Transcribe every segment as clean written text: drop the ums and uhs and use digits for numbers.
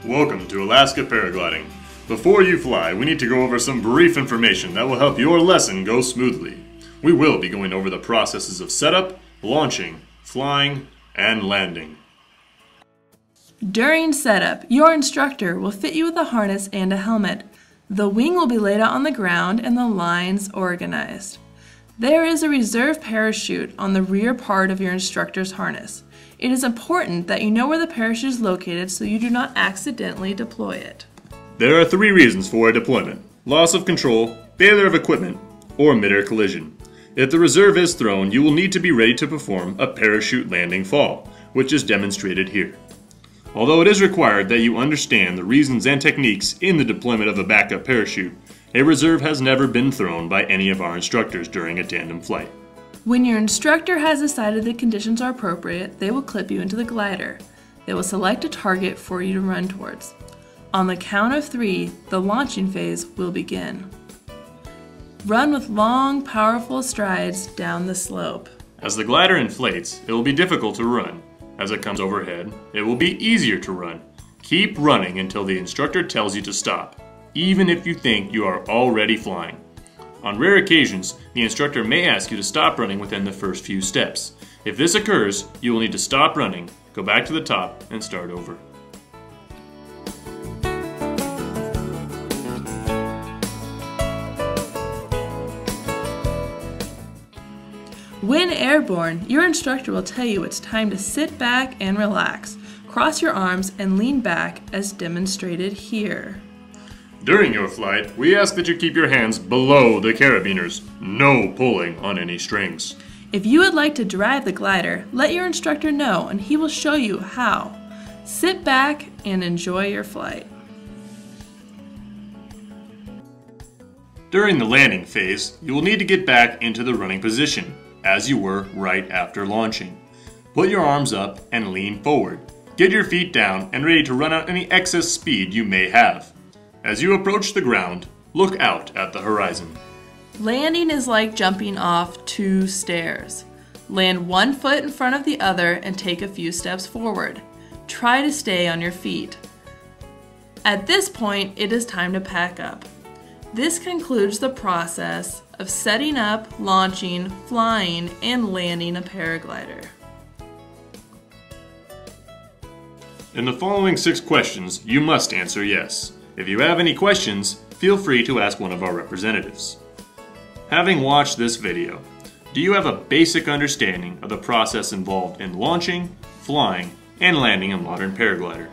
Welcome to Alaska Paragliding. Before you fly, we need to go over some brief information that will help your lesson go smoothly. We will be going over the processes of setup, launching, flying, and landing. During setup, your instructor will fit you with a harness and a helmet. The wing will be laid out on the ground and the lines organized. There is a reserve parachute on the rear part of your instructor's harness. It is important that you know where the parachute is located so you do not accidentally deploy it. There are 3 reasons for a deployment: loss of control, failure of equipment, or mid-air collision. If the reserve is thrown, you will need to be ready to perform a parachute landing fall, which is demonstrated here. Although it is required that you understand the reasons and techniques in the deployment of a backup parachute, a reserve has never been thrown by any of our instructors during a tandem flight. When your instructor has decided the conditions are appropriate, they will clip you into the glider. They will select a target for you to run towards. On the count of 3, the launching phase will begin. Run with long, powerful strides down the slope. As the glider inflates, it will be difficult to run. As it comes overhead, it will be easier to run. Keep running until the instructor tells you to stop, even if you think you are already flying. On rare occasions, the instructor may ask you to stop running within the first few steps. If this occurs, you will need to stop running, go back to the top, and start over. When airborne, your instructor will tell you it's time to sit back and relax. Cross your arms and lean back as demonstrated here. During your flight, we ask that you keep your hands below the carabiners. No pulling on any strings. If you would like to drive the glider, let your instructor know and he will show you how. Sit back and enjoy your flight. During the landing phase, you will need to get back into the running position, as you were right after launching. Put your arms up and lean forward. Get your feet down and ready to run out any excess speed you may have. As you approach the ground, look out at the horizon. Landing is like jumping off 2 stairs. Land 1 foot in front of the other and take a few steps forward. Try to stay on your feet. At this point, it is time to pack up. This concludes the process of setting up, launching, flying, and landing a paraglider. In the following 6 questions, you must answer yes. If you have any questions, feel free to ask one of our representatives. Having watched this video, do you have a basic understanding of the process involved in launching, flying, and landing a modern paraglider?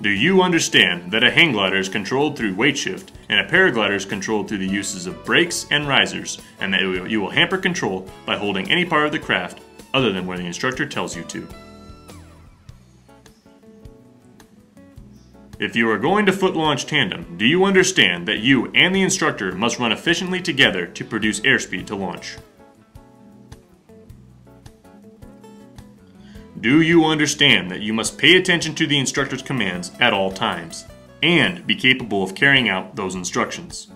Do you understand that a hang glider is controlled through weight shift and a paraglider is controlled through the uses of brakes and risers, and that you will hamper control by holding any part of the craft other than where the instructor tells you to? If you are going to foot launch tandem, do you understand that you and the instructor must run efficiently together to produce airspeed to launch? Do you understand that you must pay attention to the instructor's commands at all times and be capable of carrying out those instructions?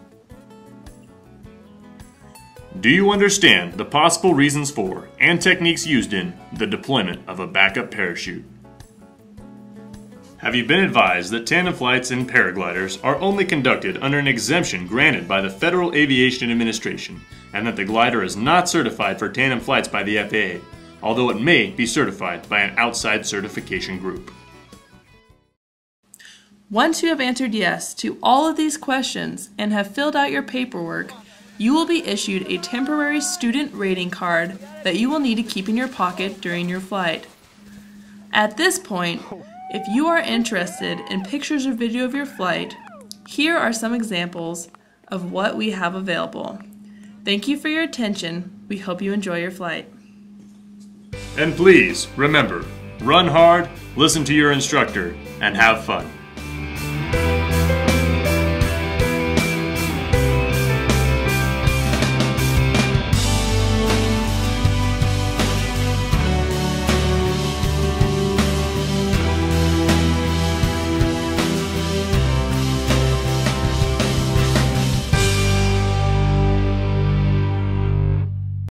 Do you understand the possible reasons for and techniques used in the deployment of a backup parachute? Have you been advised that tandem flights in paragliders are only conducted under an exemption granted by the Federal Aviation Administration, and that the glider is not certified for tandem flights by the FAA, although it may be certified by an outside certification group? Once you have answered yes to all of these questions and have filled out your paperwork, you will be issued a temporary student rating card that you will need to keep in your pocket during your flight. At this point, if you are interested in pictures or video of your flight, here are some examples of what we have available. Thank you for your attention. We hope you enjoy your flight. And please, remember, run hard, listen to your instructor, and have fun.